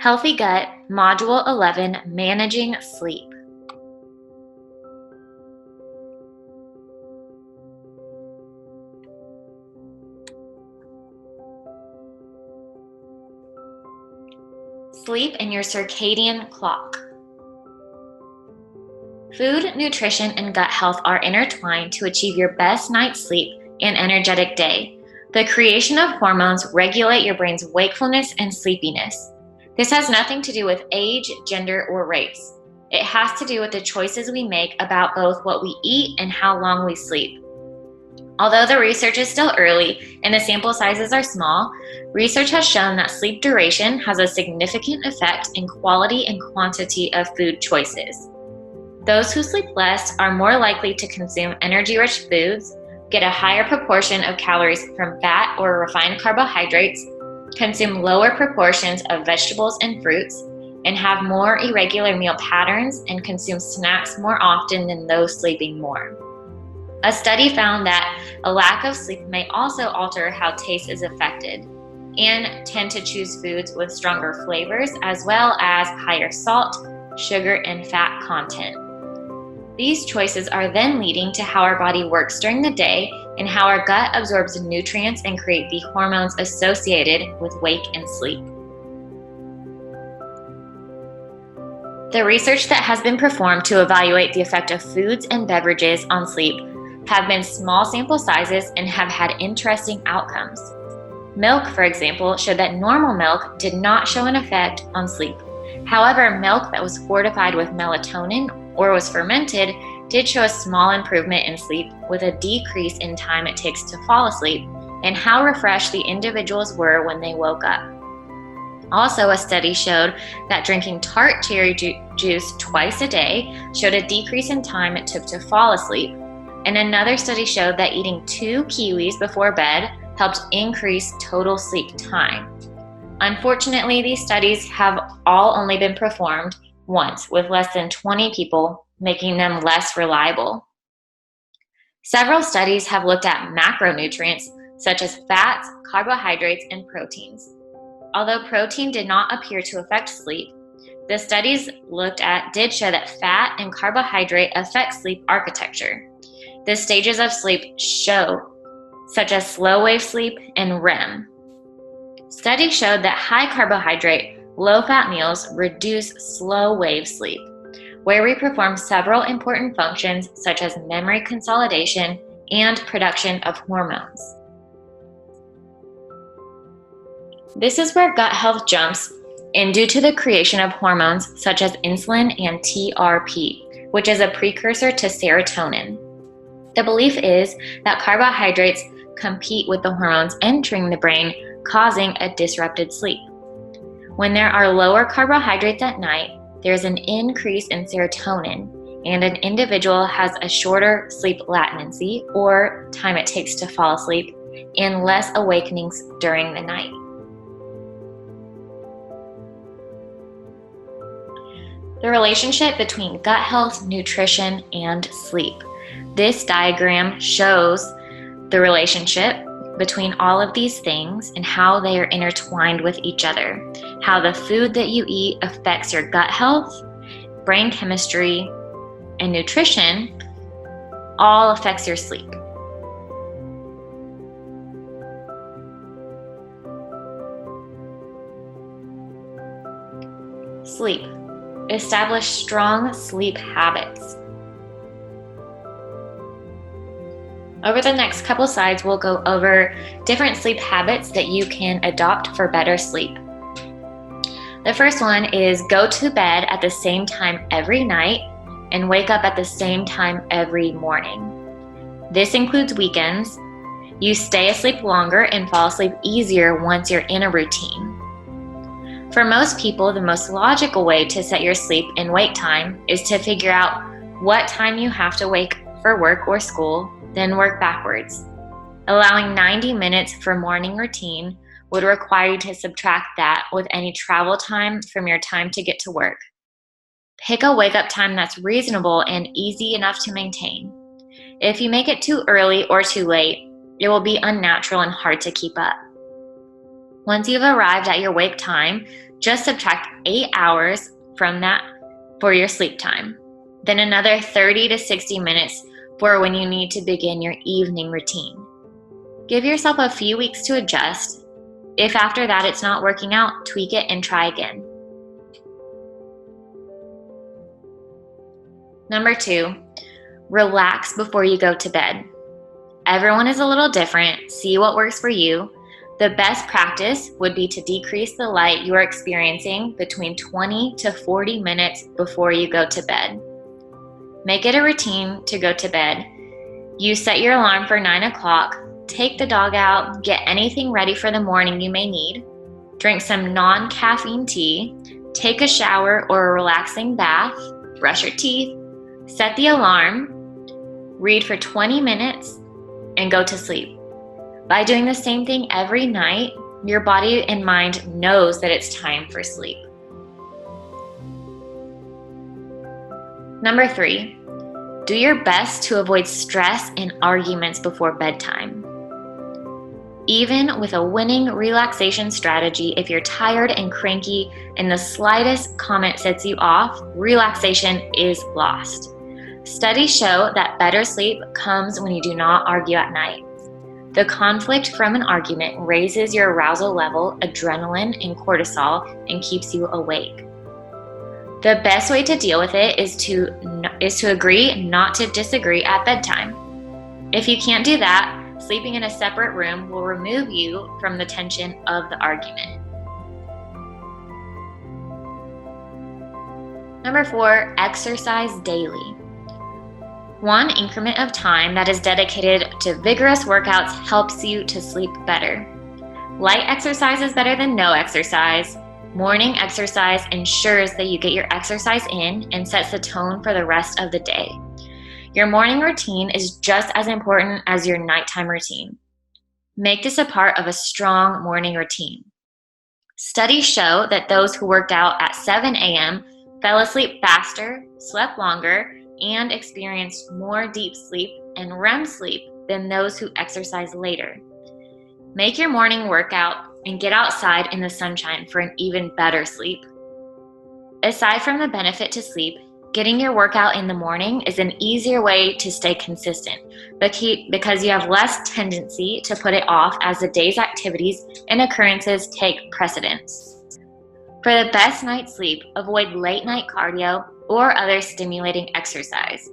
Healthy Gut, Module 11, Managing Sleep. Sleep and your circadian clock. Food, nutrition, and gut health are intertwined to achieve your best night's sleep and energetic day. The creation of hormones regulate your brain's wakefulness and sleepiness. This has nothing to do with age, gender, or race. It has to do with the choices we make about both what we eat and how long we sleep. Although the research is still early and the sample sizes are small, research has shown that sleep duration has a significant effect in quality and quantity of food choices. Those who sleep less are more likely to consume energy-rich foods, get a higher proportion of calories from fat or refined carbohydrates, consume lower proportions of vegetables and fruits, and have more irregular meal patterns and consume snacks more often than those sleeping more. A study found that a lack of sleep may also alter how taste is affected and tend to choose foods with stronger flavors as well as higher salt, sugar, and fat content. These choices are then leading to how our body works during the day and how our gut absorbs nutrients and create the hormones associated with wake and sleep. The research that has been performed to evaluate the effect of foods and beverages on sleep have been small sample sizes and have had interesting outcomes. Milk, for example, showed that normal milk did not show an effect on sleep. However, milk that was fortified with melatonin or was fermented did show a small improvement in sleep with a decrease in time it takes to fall asleep and how refreshed the individuals were when they woke up. Also, a study showed that drinking tart cherry juice twice a day showed a decrease in time it took to fall asleep. And another study showed that eating 2 kiwis before bed helped increase total sleep time. Unfortunately, these studies have all only been performed once with less than 20 people, making them less reliable. Several studies have looked at macronutrients such as fats, carbohydrates, and proteins. Although protein did not appear to affect sleep, the studies looked at did show that fat and carbohydrate affect sleep architecture. The stages of sleep show, such as slow wave sleep and REM. Studies showed that high carbohydrate, low fat meals reduce slow wave sleep, where we perform several important functions such as memory consolidation and production of hormones. This is where gut health jumps in due to the creation of hormones such as insulin and TRP, which is a precursor to serotonin. The belief is that carbohydrates compete with the hormones entering the brain, causing a disrupted sleep. When there are lower carbohydrates at night, there's an increase in serotonin, and an individual has a shorter sleep latency, or time it takes to fall asleep, and less awakenings during the night. The relationship between gut health, nutrition, and sleep. This diagram shows the relationship between all of these things and how they are intertwined with each other, how the food that you eat affects your gut health, brain chemistry, and nutrition all affects your sleep. Sleep. Establish strong sleep habits. Over the next couple slides, we'll go over different sleep habits that you can adopt for better sleep. The first one is go to bed at the same time every night and wake up at the same time every morning. This includes weekends. You stay asleep longer and fall asleep easier once you're in a routine. For most people, the most logical way to set your sleep and wake time is to figure out what time you have to wake for work or school, then work backwards. Allowing 90 minutes for morning routine would require you to subtract that with any travel time from your time to get to work. Pick a wake-up time that's reasonable and easy enough to maintain. If you make it too early or too late, it will be unnatural and hard to keep up. Once you've arrived at your wake time, just subtract 8 hours from that for your sleep time. Then another 30 to 60 minutes for when you need to begin your evening routine. Give yourself a few weeks to adjust. If after that it's not working out, tweak it and try again. Number 2, relax before you go to bed. Everyone is a little different. See what works for you. The best practice would be to decrease the light you are experiencing between 20 to 40 minutes before you go to bed. Make it a routine to go to bed. You set your alarm for 9 o'clock, take the dog out, get anything ready for the morning you may need, drink some non-caffeine tea, take a shower or a relaxing bath, brush your teeth, set the alarm, read for 20 minutes, and go to sleep. By doing the same thing every night, your body and mind knows that it's time for sleep. Number 3, do your best to avoid stress and arguments before bedtime. Even with a winning relaxation strategy, if you're tired and cranky and the slightest comment sets you off, relaxation is lost. Studies show that better sleep comes when you do not argue at night. The conflict from an argument raises your arousal level, adrenaline, and cortisol, and keeps you awake. The best way to deal with it is to agree not to disagree at bedtime. If you can't do that, sleeping in a separate room will remove you from the tension of the argument. Number 4, exercise daily. One increment of time that is dedicated to vigorous workouts helps you to sleep better. Light exercise is better than no exercise. Morning exercise ensures that you get your exercise in and sets the tone for the rest of the day. Your morning routine is just as important as your nighttime routine. Make this a part of a strong morning routine. Studies show that those who worked out at 7 a.m. fell asleep faster, slept longer, and experienced more deep sleep and REM sleep than those who exercise later. Make your morning workout and get outside in the sunshine for an even better sleep. Aside from the benefit to sleep, getting your workout in the morning is an easier way to stay consistent because you have less tendency to put it off as the day's activities and occurrences take precedence. For the best night's sleep, avoid late night cardio or other stimulating exercise.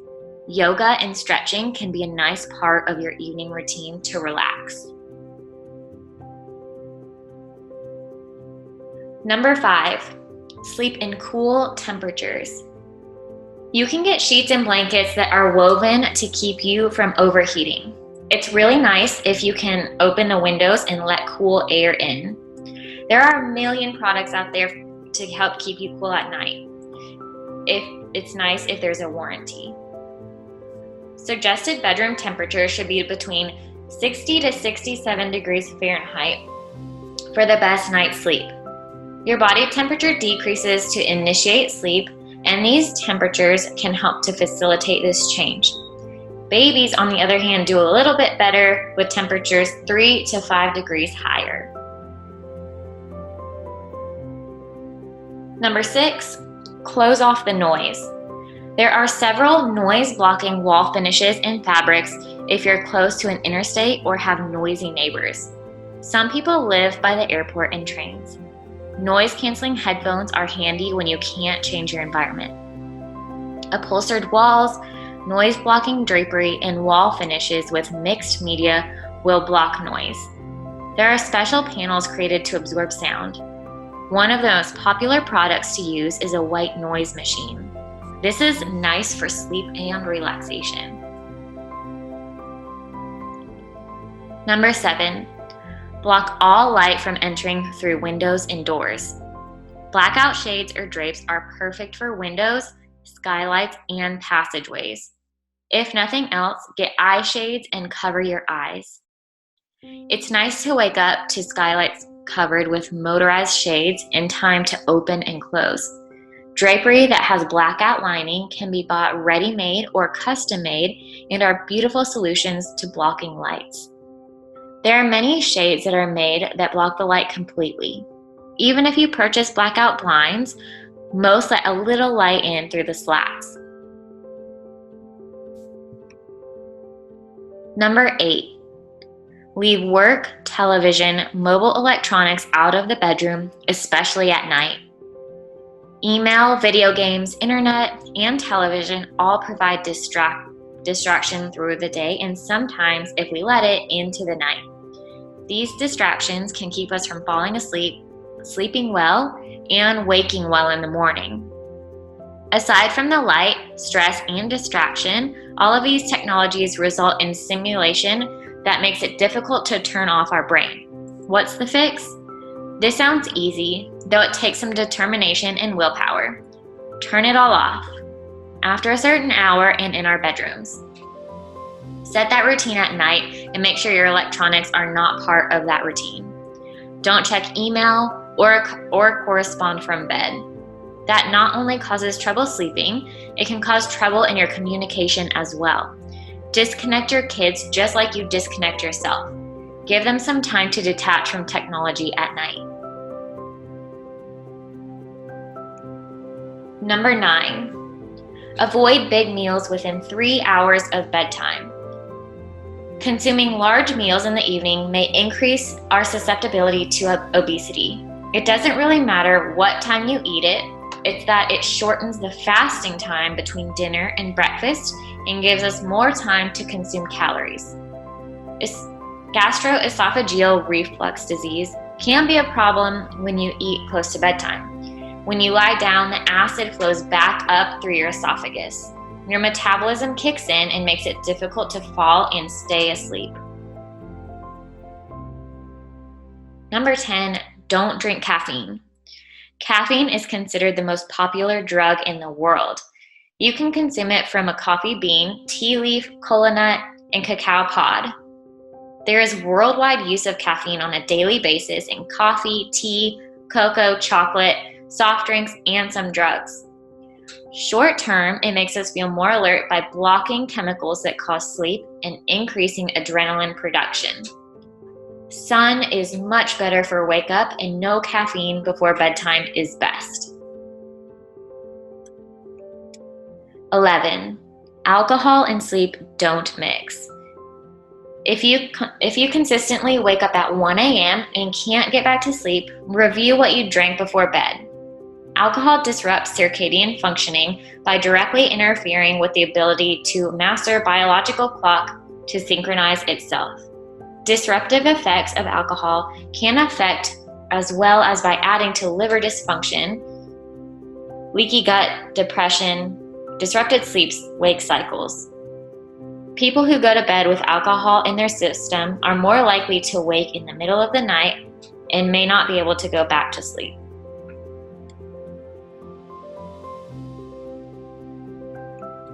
Yoga and stretching can be a nice part of your evening routine to relax. Number 5, sleep in cool temperatures. You can get sheets and blankets that are woven to keep you from overheating. It's really nice if you can open the windows and let cool air in. There are a million products out there to help keep you cool at night. It's nice if there's a warranty. Suggested bedroom temperature should be between 60 to 67 degrees Fahrenheit for the best night's sleep. Your body temperature decreases to initiate sleep, and these temperatures can help to facilitate this change. Babies, on the other hand, do a little bit better with temperatures 3 to 5 degrees higher. Number 6, close off the noise. There are several noise-blocking wall finishes and fabrics if you're close to an interstate or have noisy neighbors. Some people live by the airport and trains. Noise-canceling headphones are handy when you can't change your environment. Upholstered walls, noise-blocking drapery, and wall finishes with mixed media will block noise. There are special panels created to absorb sound. One of the most popular products to use is a white noise machine. This is nice for sleep and relaxation. Number 7, block all light from entering through windows and doors. Blackout shades or drapes are perfect for windows, skylights, and passageways. If nothing else, get eye shades and cover your eyes. It's nice to wake up to skylights covered with motorized shades in time to open and close. Drapery that has blackout lining can be bought ready-made or custom-made and are beautiful solutions to blocking lights. There are many shades that are made that block the light completely. Even if you purchase blackout blinds, most let a little light in through the slats. Number 8, leave work, television, mobile electronics out of the bedroom, especially at night. Email, video games, internet, and television all provide distraction through the day, and sometimes, if we let it, into the night. These distractions can keep us from falling asleep, sleeping well, and waking well in the morning. Aside from the light, stress, and distraction, all of these technologies result in stimulation that makes it difficult to turn off our brain. What's the fix? This sounds easy, though it takes some determination and willpower. Turn it all off after a certain hour and in our bedrooms. Set that routine at night and make sure your electronics are not part of that routine. Don't check email or correspond from bed. That not only causes trouble sleeping, it can cause trouble in your communication as well. Disconnect your kids just like you disconnect yourself. Give them some time to detach from technology at night. Number 9, avoid big meals within 3 hours of bedtime. Consuming large meals in the evening may increase our susceptibility to obesity. It doesn't really matter what time you eat it, it's that it shortens the fasting time between dinner and breakfast and gives us more time to consume calories. Gastroesophageal reflux disease can be a problem when you eat close to bedtime. When you lie down, the acid flows back up through your esophagus. Your metabolism kicks in and makes it difficult to fall and stay asleep. Number 10, don't drink caffeine. Caffeine is considered the most popular drug in the world. You can consume it from a coffee bean, tea leaf, kola nut, and cacao pod. There is worldwide use of caffeine on a daily basis in coffee, tea, cocoa, chocolate, soft drinks, and some drugs. Short term, it makes us feel more alert by blocking chemicals that cause sleep and increasing adrenaline production. Sun is much better for wake up, and no caffeine before bedtime is best. 11, alcohol and sleep don't mix. If you consistently wake up at 1 a.m. and can't get back to sleep, review what you drank before bed. Alcohol disrupts circadian functioning by directly interfering with the ability to master biological clock to synchronize itself. Disruptive effects of alcohol can affect as well as by adding to liver dysfunction, leaky gut, depression, disrupted sleep-wake cycles. People who go to bed with alcohol in their system are more likely to wake in the middle of the night and may not be able to go back to sleep.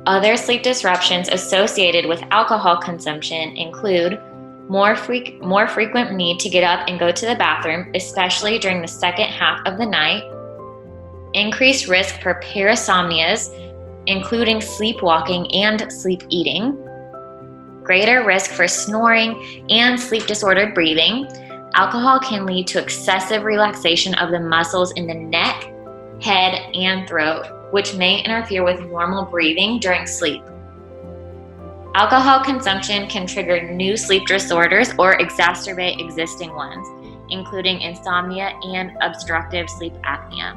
Other sleep disruptions associated with alcohol consumption include more frequent need to get up and go to the bathroom, especially during the second half of the night, increased risk for parasomnias, including sleepwalking and sleep eating, greater risk for snoring and sleep-disordered breathing. Alcohol can lead to excessive relaxation of the muscles in the neck, head, and throat, which may interfere with normal breathing during sleep. Alcohol consumption can trigger new sleep disorders or exacerbate existing ones, including insomnia and obstructive sleep apnea.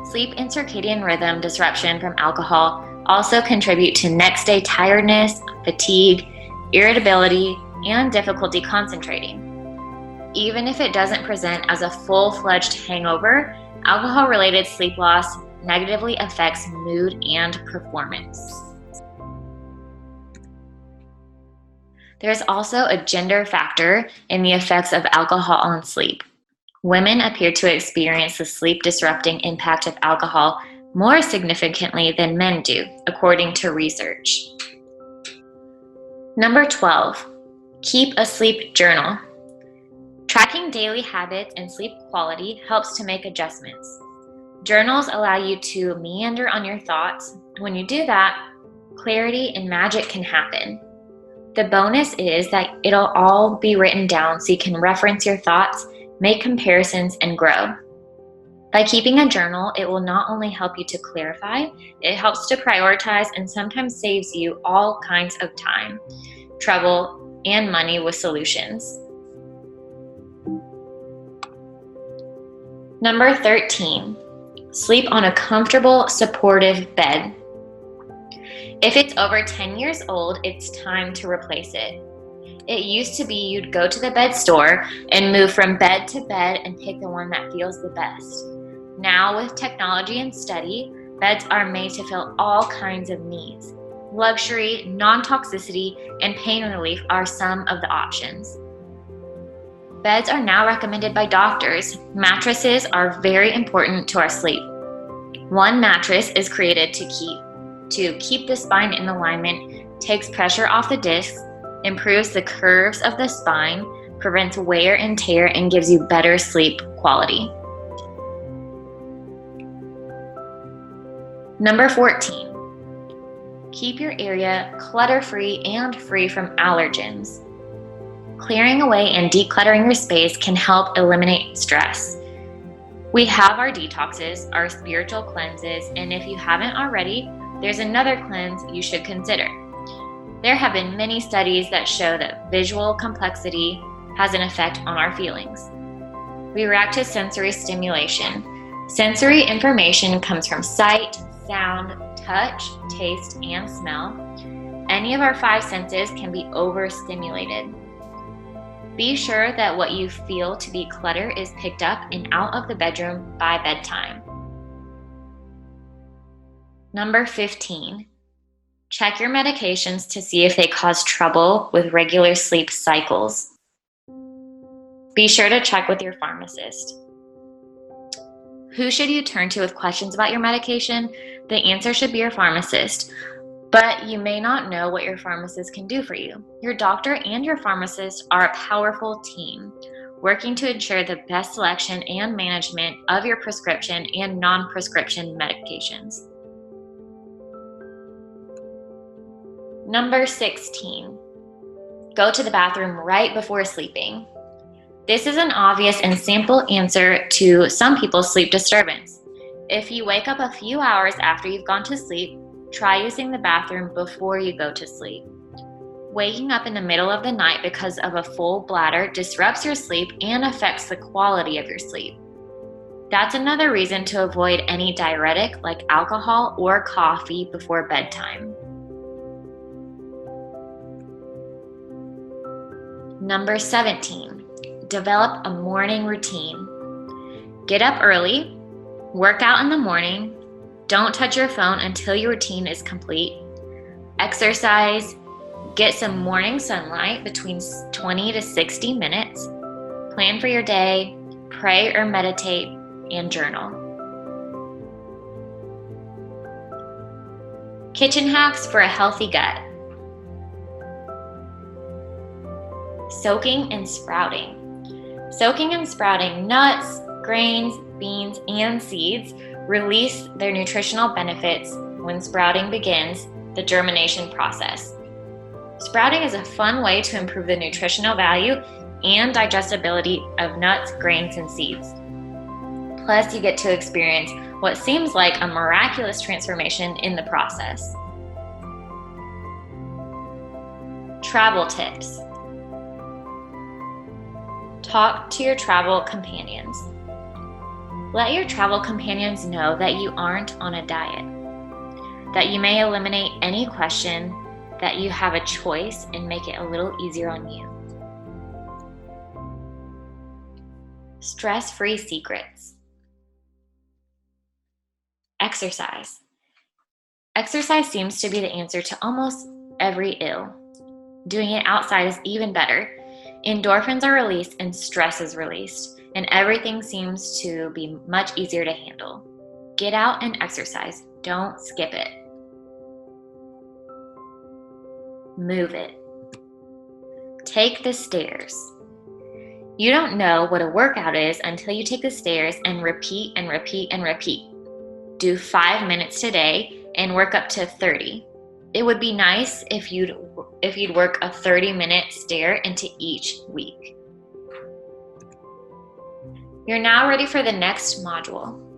Sleep and circadian rhythm disruption from alcohol also contribute to next-day tiredness, fatigue, irritability, and difficulty concentrating. Even if it doesn't present as a full-fledged hangover, alcohol-related sleep loss negatively affects mood and performance. There's also a gender factor in the effects of alcohol on sleep. Women appear to experience the sleep-disrupting impact of alcohol more significantly than men do, according to research. Number 12, keep a sleep journal. Tracking daily habits and sleep quality helps to make adjustments. Journals allow you to meander on your thoughts. When you do that, clarity and magic can happen. The bonus is that it'll all be written down so you can reference your thoughts, make comparisons, and grow. By keeping a journal, it will not only help you to clarify, it helps to prioritize and sometimes saves you all kinds of time, trouble, and money with solutions. Number 13, sleep on a comfortable, supportive bed. If it's over 10 years old, it's time to replace it. It used to be you'd go to the bed store and move from bed to bed and pick the one that feels the best. Now, with technology and study, beds are made to fill all kinds of needs. Luxury, non-toxicity, and pain relief are some of the options. Beds are now recommended by doctors. Mattresses are very important to our sleep. One mattress is created to keep the spine in alignment, takes pressure off the discs, improves the curves of the spine, prevents wear and tear, and gives you better sleep quality. Number 14, keep your area clutter-free and free from allergens. Clearing away and decluttering your space can help eliminate stress. We have our detoxes, our spiritual cleanses, and if you haven't already, there's another cleanse you should consider. There have been many studies that show that visual complexity has an effect on our feelings. We react to sensory stimulation. Sensory information comes from sight, sound, touch, taste, and smell. Any of our 5 senses can be overstimulated. Be sure that what you feel to be clutter is picked up and out of the bedroom by bedtime. Number 15, check your medications to see if they cause trouble with regular sleep cycles. Be sure to check with your pharmacist. Who should you turn to with questions about your medication? The answer should be your pharmacist, but you may not know what your pharmacist can do for you. Your doctor and your pharmacist are a powerful team, working to ensure the best selection and management of your prescription and non-prescription medications. Number 16, go to the bathroom right before sleeping. This is an obvious and simple answer to some people's sleep disturbance. If you wake up a few hours after you've gone to sleep, try using the bathroom before you go to sleep. Waking up in the middle of the night because of a full bladder disrupts your sleep and affects the quality of your sleep. That's another reason to avoid any diuretic like alcohol or coffee before bedtime. Number 17, develop a morning routine. Get up early, work out in the morning, don't touch your phone until your routine is complete, exercise, get some morning sunlight between 20 to 60 minutes, plan for your day, pray or meditate, and journal. Kitchen hacks for a healthy gut. Soaking and sprouting. Soaking and sprouting nuts, grains, beans, and seeds release their nutritional benefits when sprouting begins the germination process. Sprouting is a fun way to improve the nutritional value and digestibility of nuts, grains, and seeds. Plus, you get to experience what seems like a miraculous transformation in the process. Travel tips. Talk to your travel companions. Let your travel companions know that you aren't on a diet, that you may eliminate any question, that you have a choice and make it a little easier on you. Stress-free secrets. Exercise. Exercise seems to be the answer to almost every ill. Doing it outside is even better. Endorphins are released and stress is released, and everything seems to be much easier to handle. Get out and exercise. Don't skip it. Move it. Take the stairs. You don't know what a workout is until you take the stairs and repeat and repeat and repeat. Do 5 minutes today and work up to 30. It would be nice if you'd work a 30-minute stare into each week. You're now ready for the next module.